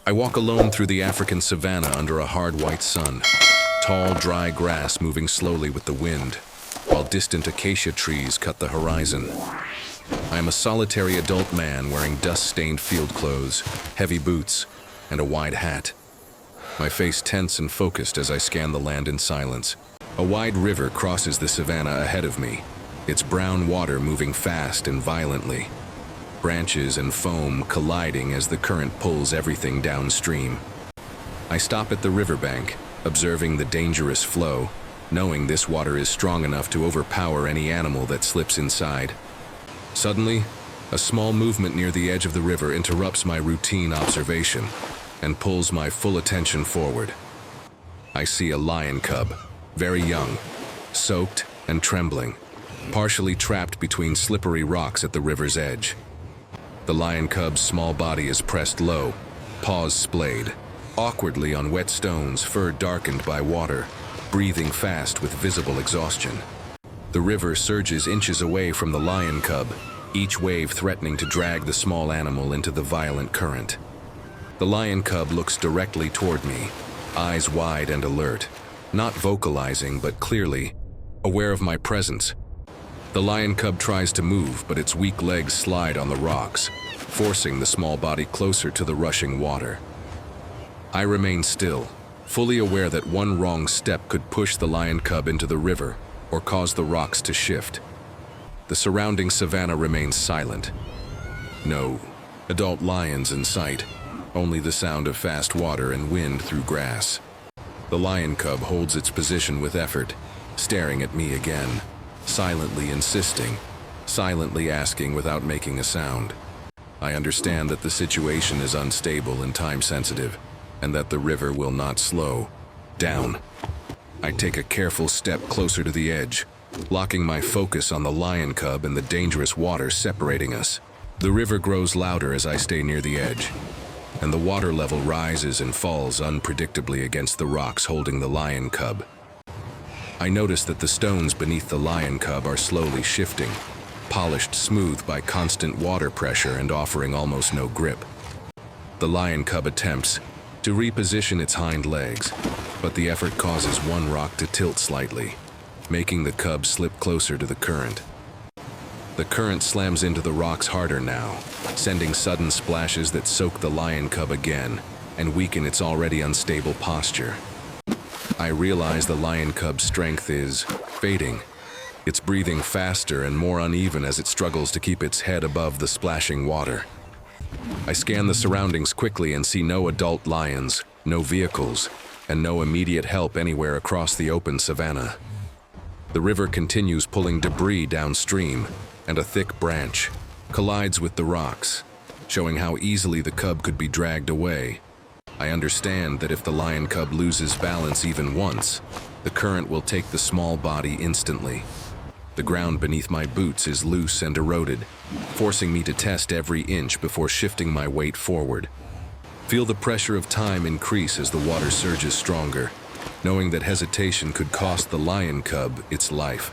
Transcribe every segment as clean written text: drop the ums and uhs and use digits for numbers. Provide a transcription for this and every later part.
I walk alone through the African savanna under a hard white sun, tall, dry grass moving slowly with the wind, while distant acacia trees cut the horizon. I am a solitary adult man wearing dust-stained field clothes, heavy boots, and a wide hat. My face tense and focused as I scan the land in silence. A wide river crosses the savanna ahead of me, its brown water moving fast and violently. Branches and foam colliding as the current pulls everything downstream. I stop at the riverbank, observing the dangerous flow, knowing this water is strong enough to overpower any animal that slips inside. Suddenly, a small movement near the edge of the river interrupts my routine observation and pulls my full attention forward. I see a lion cub, very young, soaked and trembling, partially trapped between slippery rocks at the river's edge. The lion cub's small body is pressed low, paws splayed, awkwardly on wet stones, fur darkened by water, breathing fast with visible exhaustion. The river surges inches away from the lion cub, each wave threatening to drag the small animal into the violent current. The lion cub looks directly toward me, eyes wide and alert, not vocalizing but clearly aware of my presence. The lion cub tries to move, but its weak legs slide on the rocks, forcing the small body closer to the rushing water. I remain still, fully aware that one wrong step could push the lion cub into the river or cause the rocks to shift. The surrounding savanna remains silent. No adult lions in sight, only the sound of fast water and wind through grass. The lion cub holds its position with effort, staring at me again, silently insisting, silently asking without making a sound. I understand that the situation is unstable and time-sensitive, and that the river will not slow down. I take a careful step closer to the edge, locking my focus on the lion cub and the dangerous water separating us. The river grows louder as I stay near the edge, and the water level rises and falls unpredictably against the rocks holding the lion cub. I notice that the stones beneath the lion cub are slowly shifting, polished smooth by constant water pressure and offering almost no grip. The lion cub attempts to reposition its hind legs, but the effort causes one rock to tilt slightly, making the cub slip closer to the current. The current slams into the rocks harder now, sending sudden splashes that soak the lion cub again and weaken its already unstable posture. I realize the lion cub's strength is fading. It's breathing faster and more uneven as it struggles to keep its head above the splashing water. I scan the surroundings quickly and see no adult lions, no vehicles, and no immediate help anywhere across the open savanna. The river continues pulling debris downstream, and a thick branch collides with the rocks, showing how easily the cub could be dragged away. I understand that if the lion cub loses balance even once, the current will take the small body instantly. The ground beneath my boots is loose and eroded, forcing me to test every inch before shifting my weight forward. Feel the pressure of time increase as the water surges stronger, knowing that hesitation could cost the lion cub its life.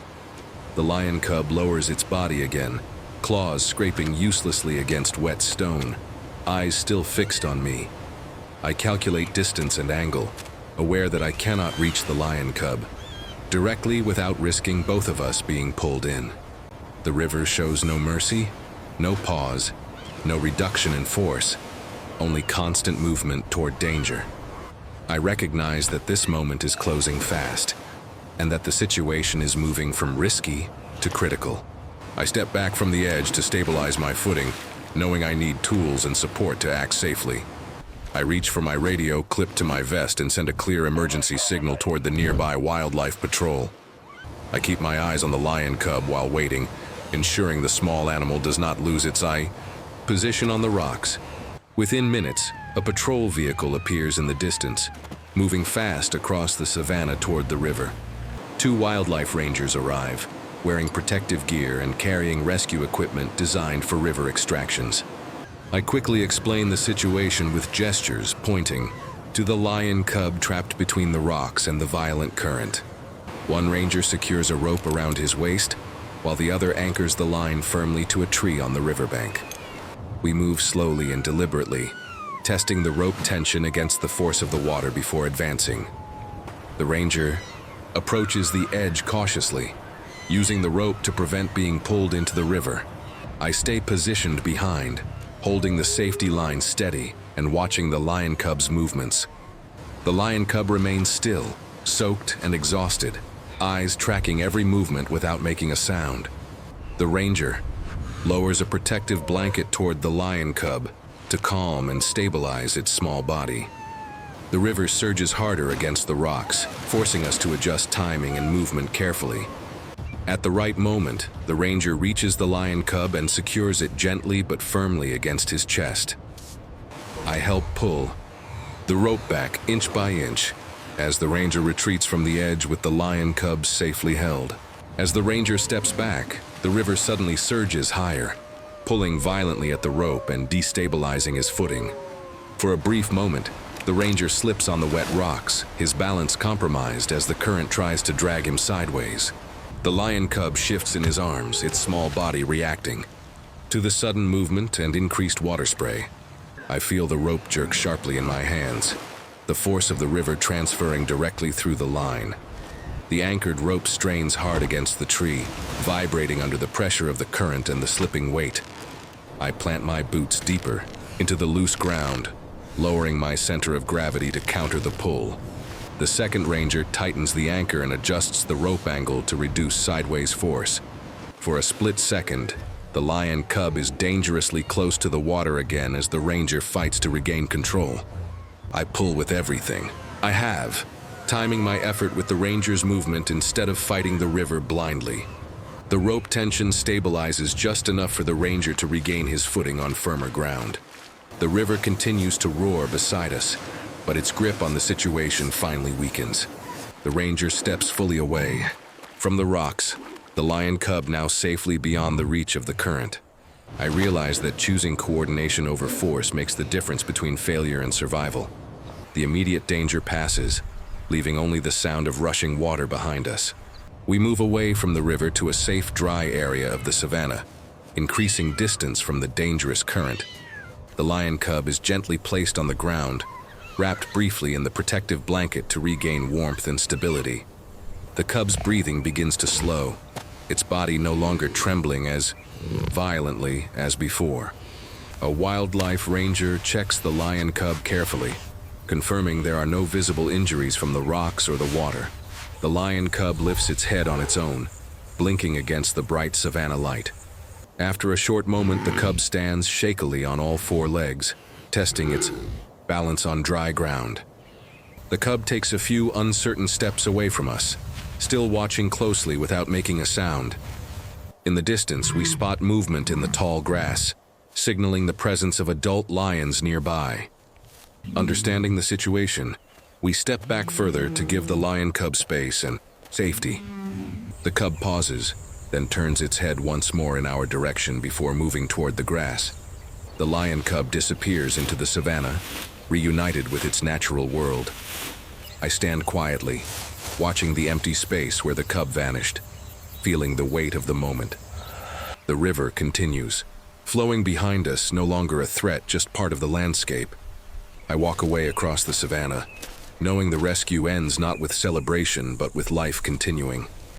The lion cub lowers its body again, claws scraping uselessly against wet stone, eyes still fixed on me. I calculate distance and angle, aware that I cannot reach the lion cub directly without risking both of us being pulled in. The river shows no mercy, no pause, no reduction in force, only constant movement toward danger. I recognize that this moment is closing fast, and that the situation is moving from risky to critical. I step back from the edge to stabilize my footing, knowing I need tools and support to act safely. I reach for my radio clipped to my vest and send a clear emergency signal toward the nearby wildlife patrol. I keep my eyes on the lion cub while waiting, ensuring the small animal does not lose its position on the rocks. Within minutes, a patrol vehicle appears in the distance, moving fast across the savanna toward the river. 2 wildlife rangers arrive, wearing protective gear and carrying rescue equipment designed for river extractions. I quickly explain the situation with gestures pointing to the lion cub trapped between the rocks and the violent current. One ranger secures a rope around his waist, while the other anchors the line firmly to a tree on the riverbank. We move slowly and deliberately, testing the rope tension against the force of the water before advancing. The ranger approaches the edge cautiously, using the rope to prevent being pulled into the river. I stay positioned behind, holding the safety line steady and watching the lion cub's movements. The lion cub remains still, soaked and exhausted, eyes tracking every movement without making a sound. The ranger lowers a protective blanket toward the lion cub to calm and stabilize its small body. The river surges harder against the rocks, forcing us to adjust timing and movement carefully. At the right moment, the ranger reaches the lion cub and secures it gently but firmly against his chest. I help pull the rope back inch by inch as the ranger retreats from the edge with the lion cub safely held. As the ranger steps back, the river suddenly surges higher, pulling violently at the rope and destabilizing his footing. For a brief moment, the ranger slips on the wet rocks, his balance compromised as the current tries to drag him sideways. The lion cub shifts in his arms, its small body reacting to the sudden movement and increased water spray. I feel the rope jerk sharply in my hands, the force of the river transferring directly through the line. The anchored rope strains hard against the tree, vibrating under the pressure of the current and the slipping weight. I plant my boots deeper into the loose ground, lowering my center of gravity to counter the pull. The second ranger tightens the anchor and adjusts the rope angle to reduce sideways force. For a split second, the lion cub is dangerously close to the water again as the ranger fights to regain control. I pull with everything I have, timing my effort with the ranger's movement instead of fighting the river blindly. The rope tension stabilizes just enough for the ranger to regain his footing on firmer ground. The river continues to roar beside us, but its grip on the situation finally weakens. The ranger steps fully away from the rocks, the lion cub now safely beyond the reach of the current. I realize that choosing coordination over force makes the difference between failure and survival. The immediate danger passes, leaving only the sound of rushing water behind us. We move away from the river to a safe, dry area of the savanna, increasing distance from the dangerous current. The lion cub is gently placed on the ground, wrapped briefly in the protective blanket to regain warmth and stability. The cub's breathing begins to slow, its body no longer trembling as violently as before. A wildlife ranger checks the lion cub carefully, confirming there are no visible injuries from the rocks or the water. The lion cub lifts its head on its own, blinking against the bright savanna light. After a short moment, the cub stands shakily on all four legs, testing its balance on dry ground. The cub takes a few uncertain steps away from us, still watching closely without making a sound. In the distance, we spot movement in the tall grass, signaling the presence of adult lions nearby. Understanding the situation, we step back further to give the lion cub space and safety. The cub pauses, then turns its head once more in our direction before moving toward the grass. The lion cub disappears into the savanna, reunited with its natural world. I stand quietly, watching the empty space where the cub vanished, feeling the weight of the moment. The river continues, flowing behind us, no longer a threat, just part of the landscape. I walk away across the savanna, knowing the rescue ends not with celebration but with life continuing.